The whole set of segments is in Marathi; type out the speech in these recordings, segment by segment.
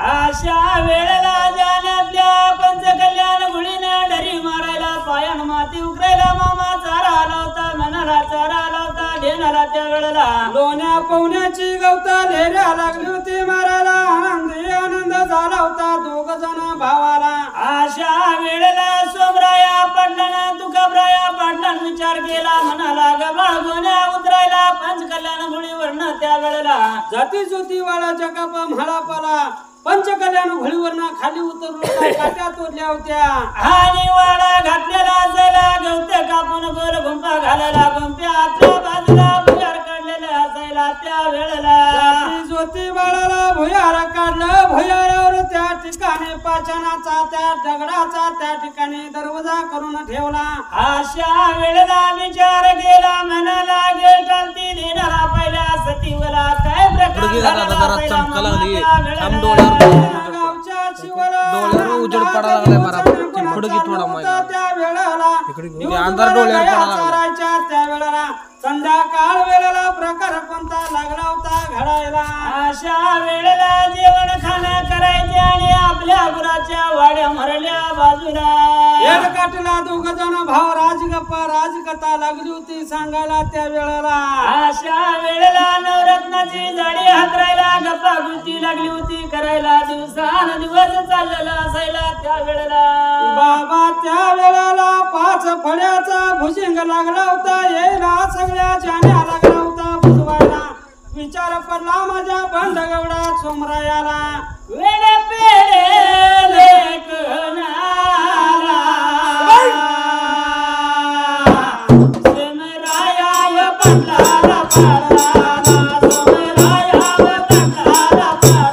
अशा वेळेला जाण्यातल्या पंचकल्याण गुळीने डरी मारायला पायान माती उकरायला मामा चारा लावता मनाला चारा लावता ढेनाला त्या वेळेला लोण्या पवण्याची गवता लेऱ्या लागली होती मारायला आनंद झाला होता दोघ जण भावाला अशा वेळेला सोमराया पाटलाना तुकाबराया पाटलान विचार केला म्हणाला गबाळ गोण्या उतरायला पंचकल्याण गुळीवरनं त्या वेळेला जाती ज्योती वाळाच्या कापा म्हाला पाला पंचकल्याण घोळीवरनं खाली उतरलो काट्या तोडल्या होत्या आणि वाडा घातलेला असायला गवते कापून गोल गुंपा घालायला गुंप्या आतल्या बाजूला भुयार काढलेला असायला त्या वेळेला जाती ज्योती वाळाला भुयार काढलं भुयारावर त्या ठिकाणी पाचनाचा त्या दगडाचा त्या ठिकाणी दरवाजा करून ठेवला अशा वेळेला विचार केला म्हणाला गेटांती देणारा पहिल्या सतीवला काय प्रकार झाला चमका लागली गावच्या शिवाला उजेड पडायला लागलाय मला पुढे की थोडा माहिती त्या वेळेला अंधार डोळ्यावर पडायला चारायच्या त्या वेळेला संध्याकाळ वेळेला प्रकार कोणता लागला होता घडायला अशा वेळेला जेवण खाणं करायचे आणि आपल्या गुराच्या वाड्या मरल्या बाजूला काटला दोघ जण भाव राजकथा लागली होती सांगायला त्या वेळेला अशा वेळेला नवरत्नाची झाडी हातरायला गप्पा गुंती लागली होती करायला दिवसान दिवस चाललेला असायला त्या वेळेला बाबा त्या वेळेला 5 फड्याचा भुजिंग लागला होता येला सगळ्या जाण्या लागला होता बुजवायला विचार पडला माझ्या बंडगवडा सोमरायाला वेडे पेडे लेखनाला सोमराया पटला पडला सोमराया पटला पडला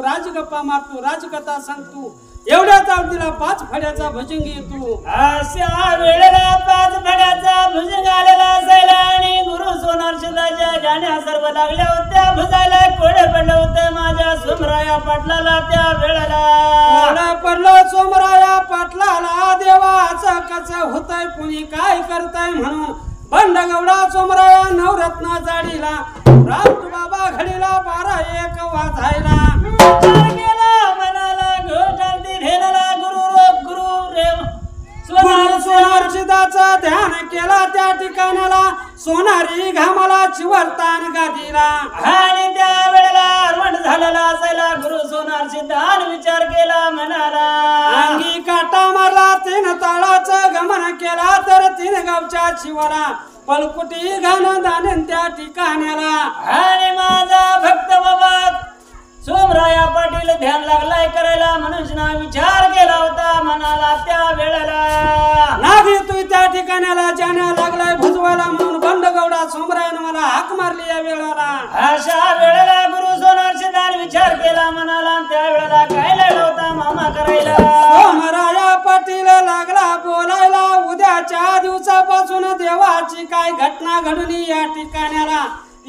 राजगप्पा मारतो राजकथा सांगतो एवढ्या चालतीला 5 फड्याचा भुजंग येतो अशा वेळेला 5 फड्याचा भुजंग आलेला असायला आणि गुरु सोनारशिदाच्या जाण्या सर्व लागल्या होत्या भुजायला कोडे पडलं होतं माझ्या सोमराया पाटलाला त्या वेळेला कोडे पडलं सोमराया पाटलाला देवाचं कसं होतंय कुणी काय करताय म्हणून बंडगवडा सोमराया नवरत्न जाडीला राऊत बाबा घडीला 12-1 वाजायला मनाला घोटालती ढेनाला गुरु सोनारशिदाचं ध्यान केला त्या ठिकाणाला सोनारी घामाला चिवरतान गादीला आणि त्या वेळेला अरवंड झालेला असायला गुरु सोनारशिदान विचार केला म्हणाला काटा मारला 3 ताळाचं गमन केला तर 3 गावच्या शिवाला पलकुटी घालून दानेन त्या ठिकाण्याला आणि माझा भक्त बाबा सोमराया पाटील ध्यान लागलाय करायला मनुष्यना विचार केला होता मनाला त्या वेळेला नागी तू त्या ठिकाण्याला जाण्या लागलाय भुजवायला म्हणून बंडगौडा सोमरायानं मला हाक मारली या वेळेला अशा वेळेला गुरु सोनार सिद्धांत विचार केला मनाला त्या वेळेला काय लागला होता मामा करायला सोमराया पाटील लागला बोलायला उद्याच्या दिवसापासून देवाची काय घटना घडली या ठिकाण्याला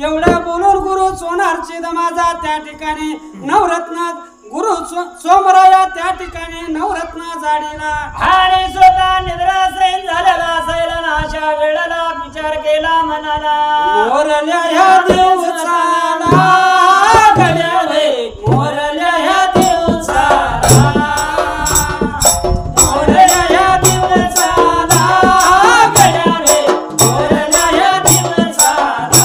एवढं बोलून गुरु सोनारची माझा त्या ठिकाणी नवरत्न गुरु सोमराया त्या ठिकाणी नवरत्न जाडीला आणि स्वतः निद्रासैन झालेला असायला ना अशा वेळेला विचार केला मनाला मोरल्या ह्या दिवसाला गड्या रे मोरल्या ह्या दिवसाला मोरल्या ह्या दिवसाला गड्या रे मोरल्या ह्या दिवसाला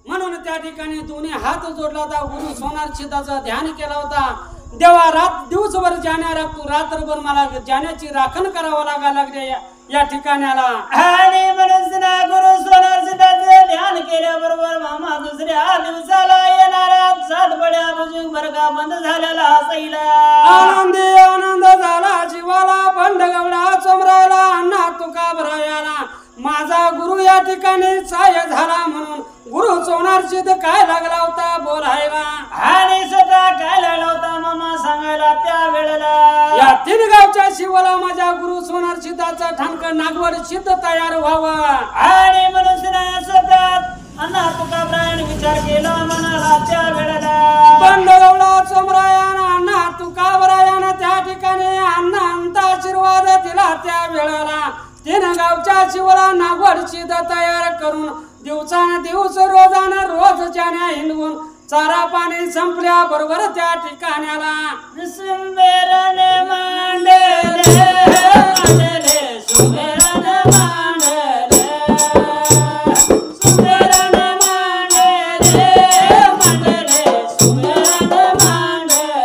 म्हणून त्या ठिकाणी दोन्ही हात जोडला होता गुरु सोनार सिद्धाचं ध्यान केला होता देवा दिवसभर जाण्या राखतो रात्रभर मला जाण्याची राखण करावं लागले या ठिकाणाला आणि मनुष्यना गुरु सोनार सिद्धाचे ध्यान केल्याबरोबर मामा दुसऱ्या दिवसाला येणाऱ्या 7 बड्या भुजंग वर्गा बंद झालेला असायला आनंद झाला जीवाला बंडगवडा चोमरायला अण्णा तुकाबरायाला माझा गुरु या ठिकाणी साय झाला म्हणून गुरु सोनार सिद्ध काय लागला होता बोलायला आणि स्वतः काय लागला होता मामा सांगायला त्या वेळेला या 3 गावच्या शिवाला माझ्या गुरु सोनार सिद्धाचा ठाणक नागवड सिद्ध तयार व्हावा आणि मनुष्यना स्वतः अण्णा तुकाबरायाने विचार केला मनाला त्या वेळेला बंडगवडा चोमरायानं अण्णा तुकाबरायानं त्या ठिकाणी अण्णांचा आशीर्वाद दिला त्या वेळेला 3 गावच्या शिवाला नागवड सिद्ध तयार करून दिवसानं दिवस रोजानं रोज जाण्या हिंडवून चारा पाणी संपल्या बरोबर त्या ठिकाण्याला सुंदरने मांडले मांडले सुंदरने मांडले सुंदरने मांडले मांडले सुंदरने मांडले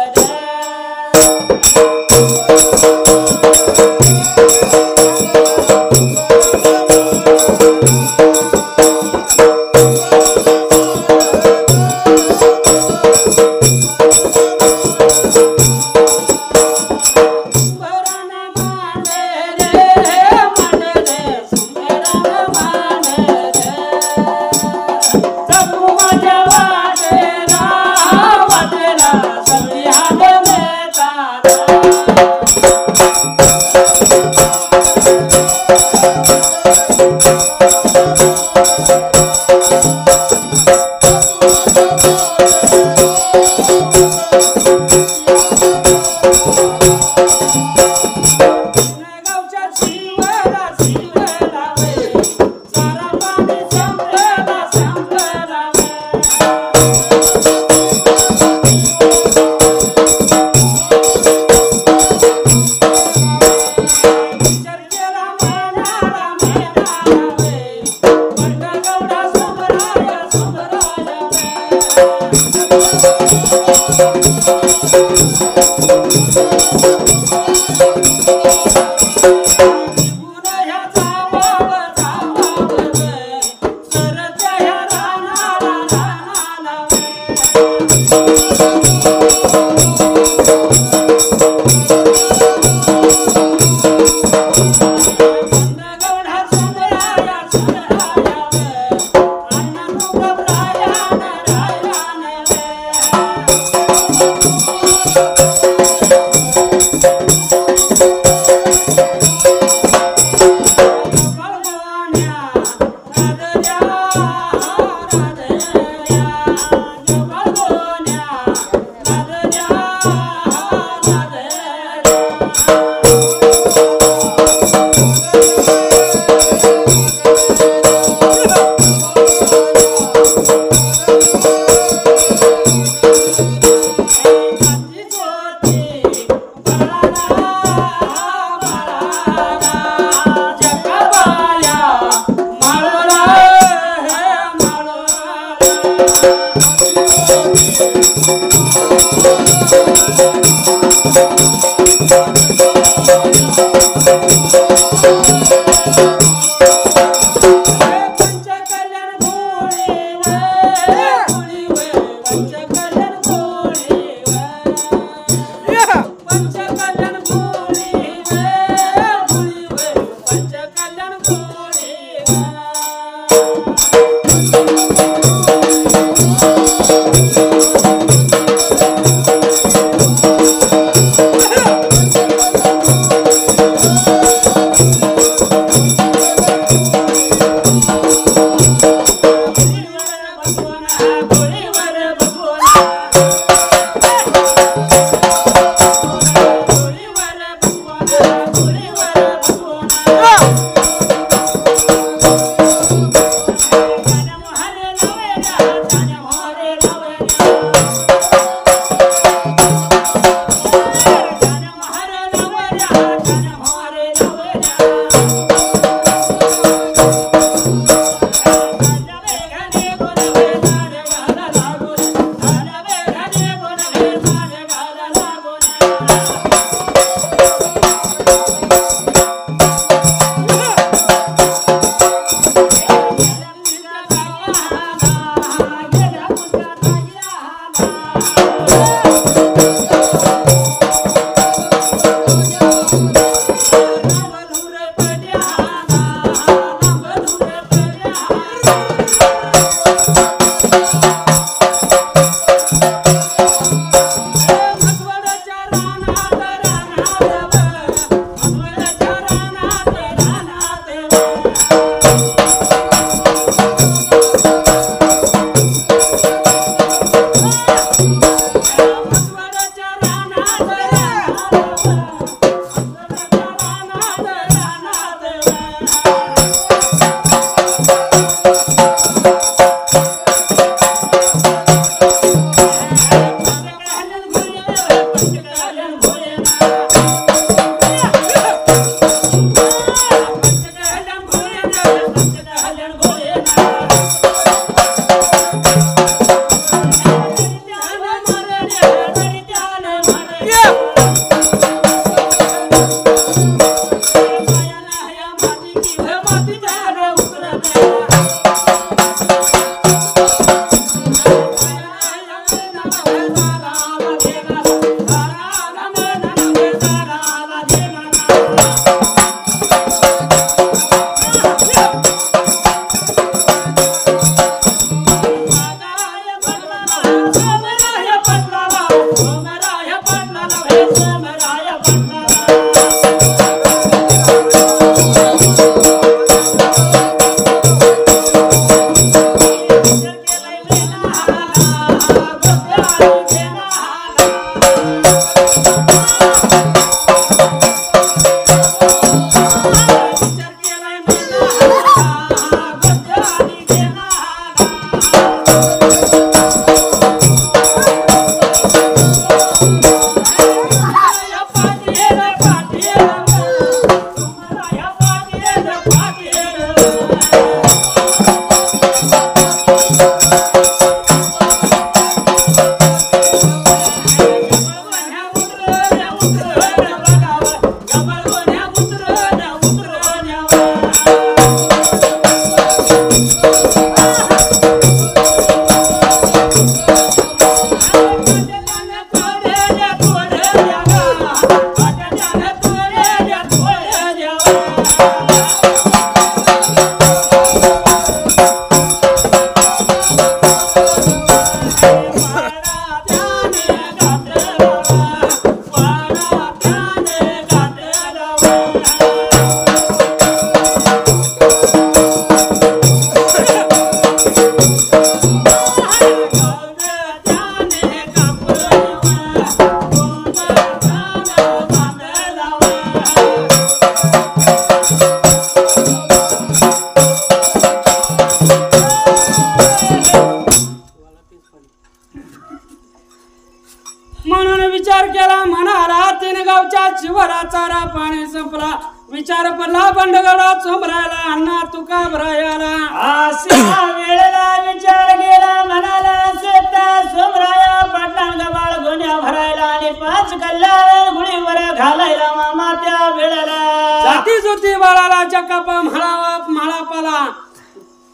संपला विचार पडला बंडगडा चोमरायला अण्णा तुका भरायला अशा वेळेला विचार केला म्हणाला सेता सोमराया पाटलान गबाळ गोण्या भरायला आणि 5 कल्याण गुळीवर घालायला मामा त्या वेळेला जाती जुती बाळाला चक्कापा म्हाळापाला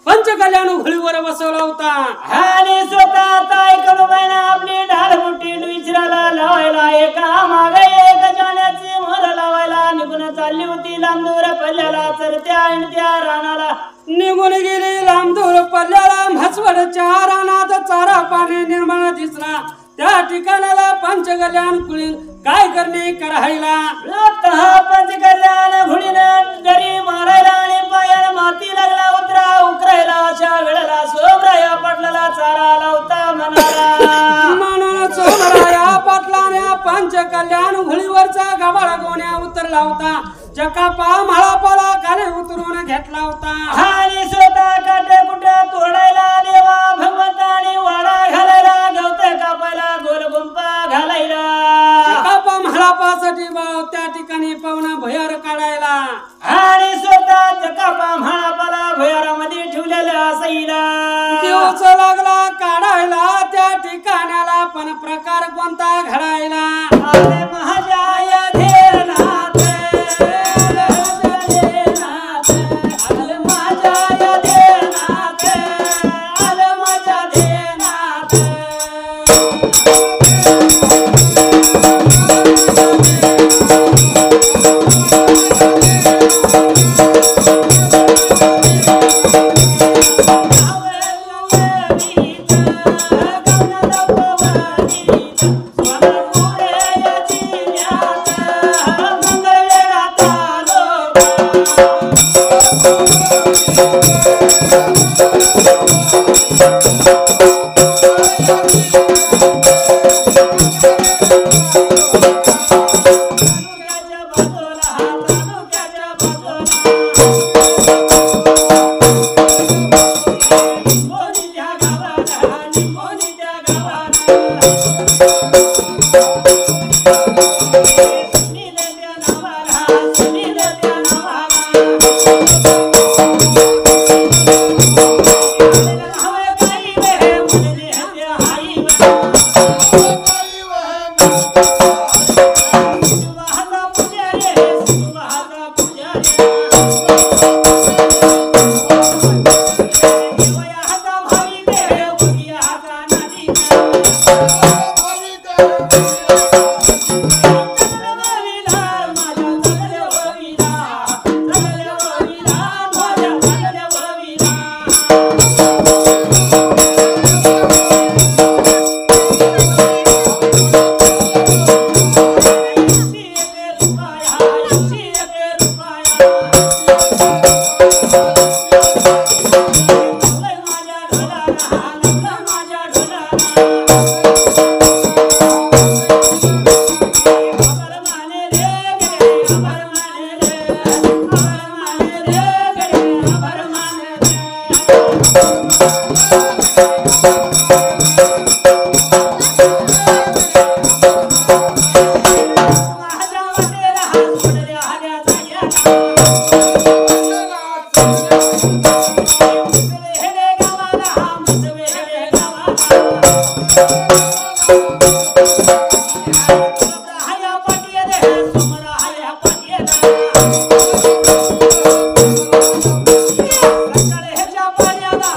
पंचकल्याण घोळीवर बसवला होता आणि स्वतः ताई कडूबाईनं आपली ढालमुठी विचाराला लावायला एका मागे एक जाण्याची मोर लावायला निघून चालली होती लांबदूर पल्ल्याला चरत्या त्या रानाला निघून गेली लांबदूर पल्ल्याला म्हसवडच्या रानात चारा पाणी निर्माण दिसला त्या ठिकाणाला पंचकल्याण कुळी काय करणे करायला पंचकल्याण घुडीनं जरी मारायला आणि पायाला माती लागला उकरायला अशा वेळेला सोमराया पाटलाला चारा लावता म्हणाला म्हणून सोमराया पाटलाने पंचकल्याण घोळीवरचा गबाळ गोण्या उतरला होता जकापा म्हाळापाला खाली उतरून घेतला होता आणि स्वतः काटे कुठे तोडायला देवा भगवंताने वाडा घालायला गवते कापायला गोल गुंपा घालायला जकापा म्हाळापासाठी त्या ठिकाणी पाहुणा भयार काढायला आणि स्वतः जकापा म्हाळापाला भुयारामध्ये ठेवलेल्या सईला दिवस लागला काढायला त्या ठिकाणाला पण प्रकार कोणता घडायला आले महाजाय धेनाथ आले महाजाय धेनाथ आले माझ्या धेनाथ ह्याच्या पाण्याला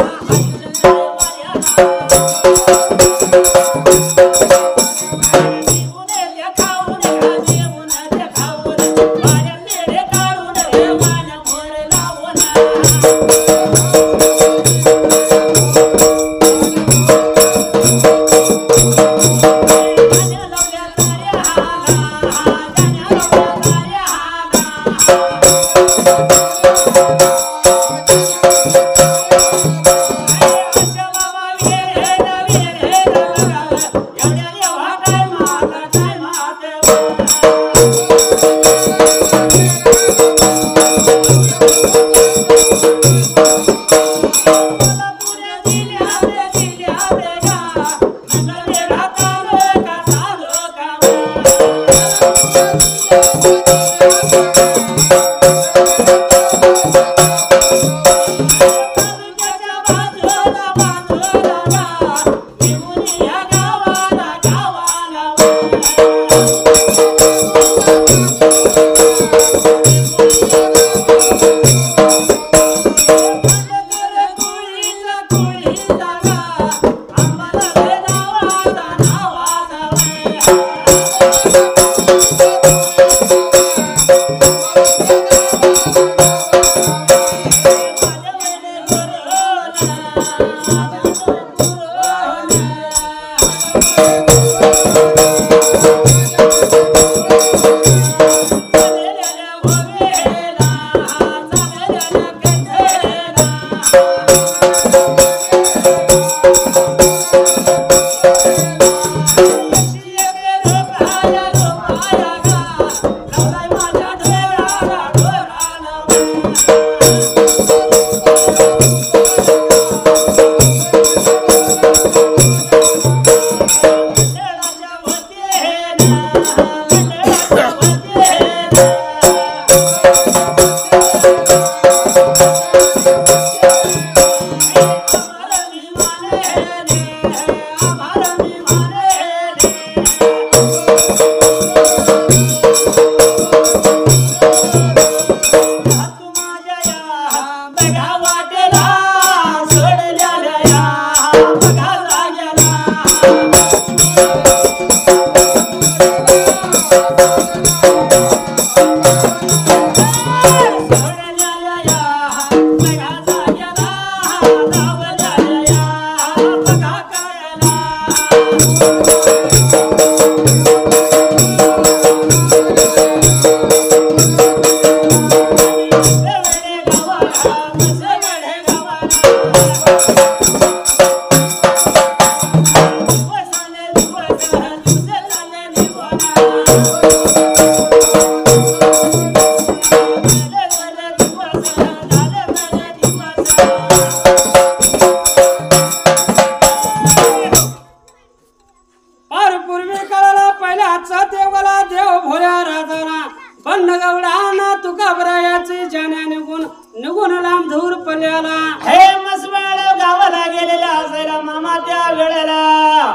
त्या वेळेला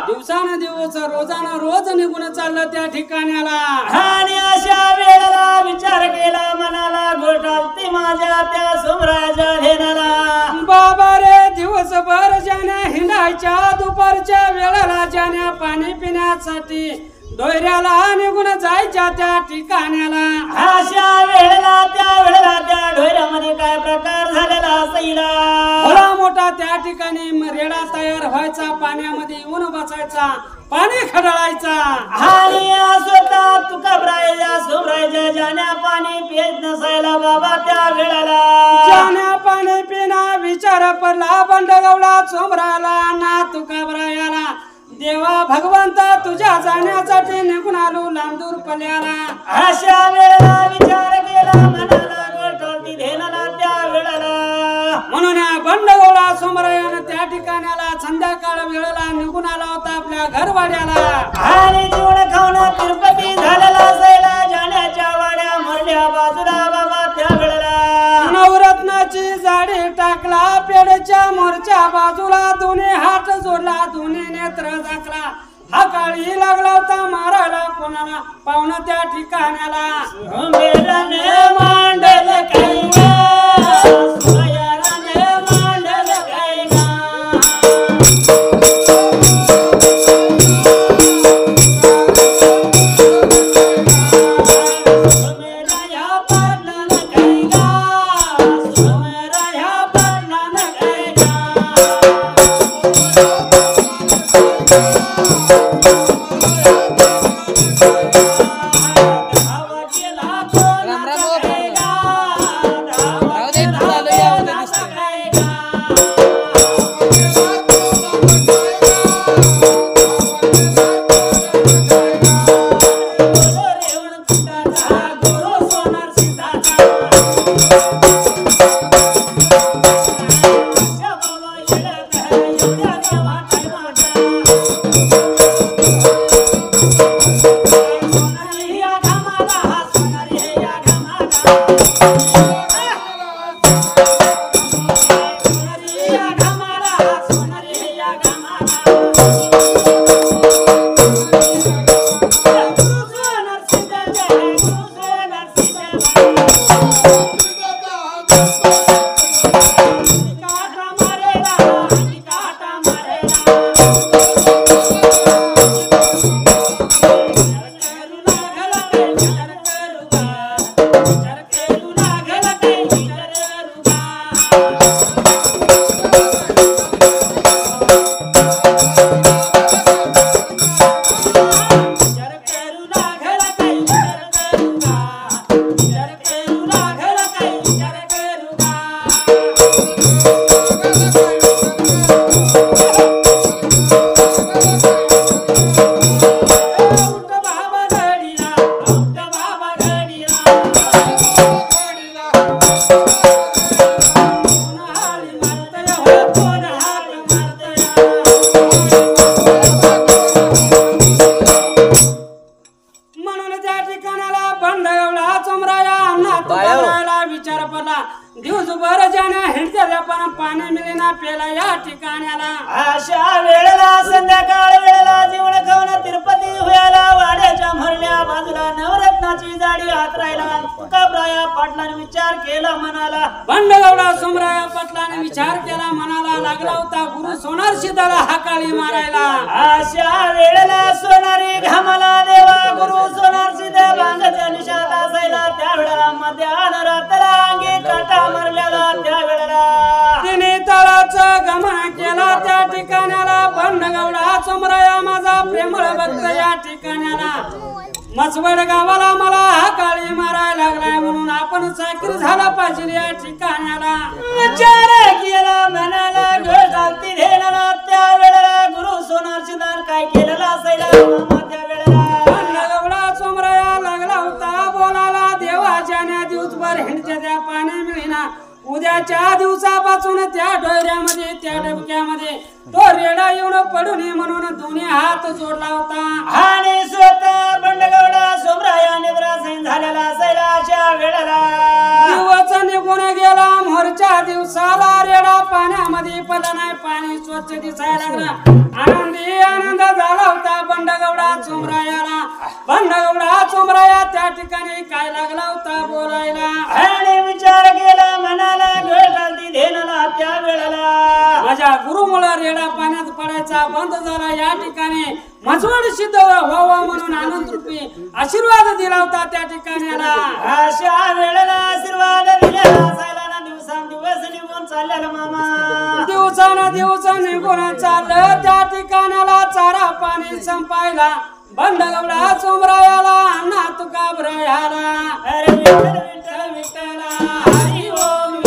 दिवसानं दिवस रोजानं रोज निघून चाललं त्या ठिकाण्याला आणि अशा वेळेला विचार केला मनाला घोटाळती माझ्या त्या सोमराजा धेनाला बाबा रे दिवसभर जाण्या हिंडायच्या दुपारच्या वेळेला जाण्या पाणी पिण्यासाठी डोयऱ्याला निघून जायच्या त्या ठिकाण्याला अशा वेळेला त्या ढोऱ्यामध्ये काय प्रकार झालेला असायला भला मोठा त्या ठिकाणी रेडा तयार व्हायचा पाण्यामध्ये येऊन बसायचा पाणी खडळायचा आणि स्वतः तुकाबराया सोमराजा जाण्या पाणी पित नसायला बाबा त्या वेळेला जाण्या पाणी पिना विचार पडला बंडगवडा सोमराला ना तुकाबरायाला देवा भगवंता तुझ्या जाण्यासाठी निघून आलो लांबदूर पल्याला अशा वेळेला विचार केला मनाला गोठवती धेनाला त्या वेळेला म्हणून या बंडगवडा सोमरायानं त्या ठिकाणाला संध्याकाळ वेळेला निघून आला होता आपल्या घरवाड्याला आणि जेवण खाऊन तिरुपती झालेला असायला जाण्याच्या वाड्या मरल्या बाजूला बाबा त्या वेळेला नवरत्नाची जाडी टाकला पेडच्या मोरच्या बाजूला दोन्ही हात जोडला दोन्ही नेत्र दाखला हा काळी लागला होता मारायला कोणाला पाहुणा त्या ठिकाणाला मेराने मांडल काही सोयाराने मांडल काही सोमेराया पाटलान काही सोमेराया पाटलान काही दिवसभर जाण्या हिंडत्या पण पाणी मिळेना पेला या ठिकाण्याला अशा वेळेला संध्याकाळ वेळेला जेवण खाऊन तिरुपती व्हायला वाड्याच्या भरल्या बाजूला नवरत्नाची जाडी हातरायला तुकाबराया पाटलाने विचार केला मनाला बंडगवडा सोमराया पाटलाने विचार केला मनाला लागला होता गुरु सोनार सिद्धाला हाकाळी मारायला अशा वेळेला सोनारी घामाला देवा गुरु सोनार सिद्ध बांगाच्या निशात असायला त्या वेळेला मध्यान रात्र अंगी काटा मारलेला त्या वेळेला तिने तळाचं गमन केला त्या ठिकाणाला बंडगवडा सोमराया माझा प्रेमळ भक्त या ठिकाणाला मसवड गावाला मला हाकाळी मारायला लागलाय म्हणून आपण चाकीर झाला पाहिजे या ठिकाणाला विचार केला मनाला घोटाळती धेनाला त्या वेळेला गुरु सोनार सिद्धान काय केलेला असायला मामा त्या वेळेला बंडगवडा सोमराया लागला होता बोलाला देवा जाण्या दिवसभर हिंडत्या त्या पाणी मिळेना उद्याच्या दिवसापासून त्या डोयऱ्यामध्ये त्या डबक्यामध्ये तो रेडा येऊन पडू नये म्हणून दोन्ही हात जोडला होता आणि स्वतः बंडगवडा सोमराया निद्रासीन झालेला असायला अशा वेळेला दिवस निघून निघून गेला मोरच्या दिवसाला रेडा पाण्यामध्ये पडला नाही पाणी स्वच्छ दिसायला लागला आनंदी आनंद झाला होता बंडगौडा चोमरायाला बंडगौडा चोमराया त्या ठिकाणी काय लागला होता बोलायला आणि विचार केला मनाला भेटालती धेनाला त्या वेळेला माझ्या गुरुमुळं रेडा पाण्यात पडायचा बंद झाला या ठिकाणी मजवड सिद्ध व्हावा म्हणून आनंद रूपी आशीर्वाद दिला होता त्या ठिकाणी अशा वेळेला आशीर्वाद दिलेला असायला ना दिवसांदिवस निघून चाललेला मामा दिवस निघून चाललं त्या ठिकाणाला चारा पाणी संपायला बंडगौडा चोमरायाला अण्णा तुका भरायाला अरे विठ्ठल विठ्ठल विठ्ठला हरी ओम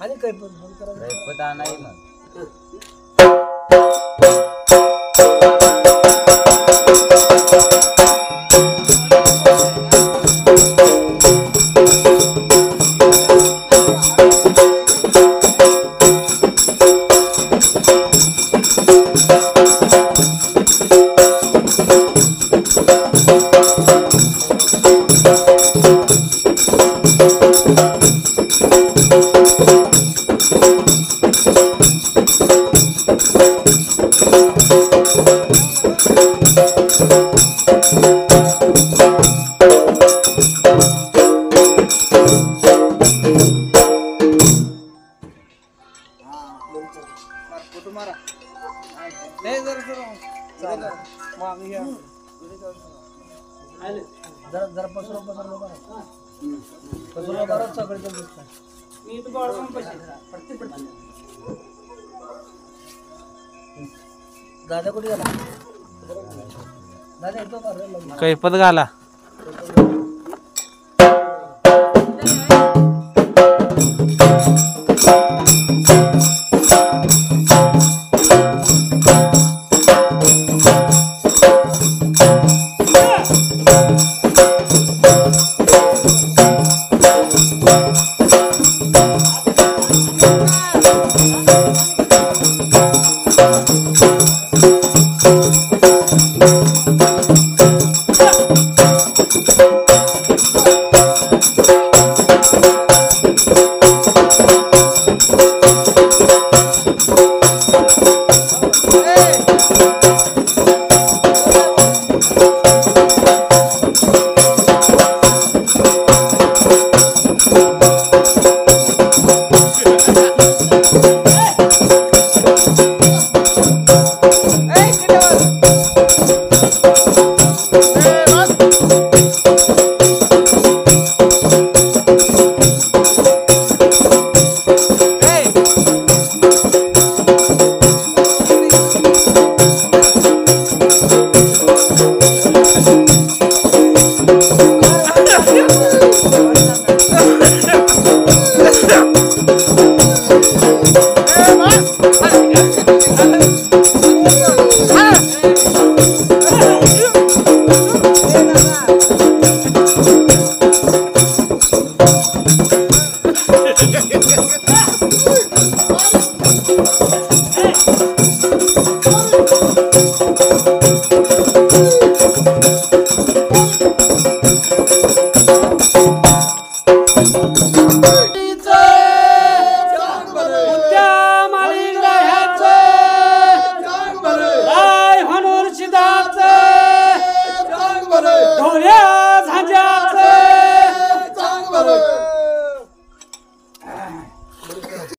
आणि काही पण नाही ना जरा पसरून बरं सगळे मी इथं बाळगून पैसे दादा कुठे गेला दादा येतो कैपत घाला रे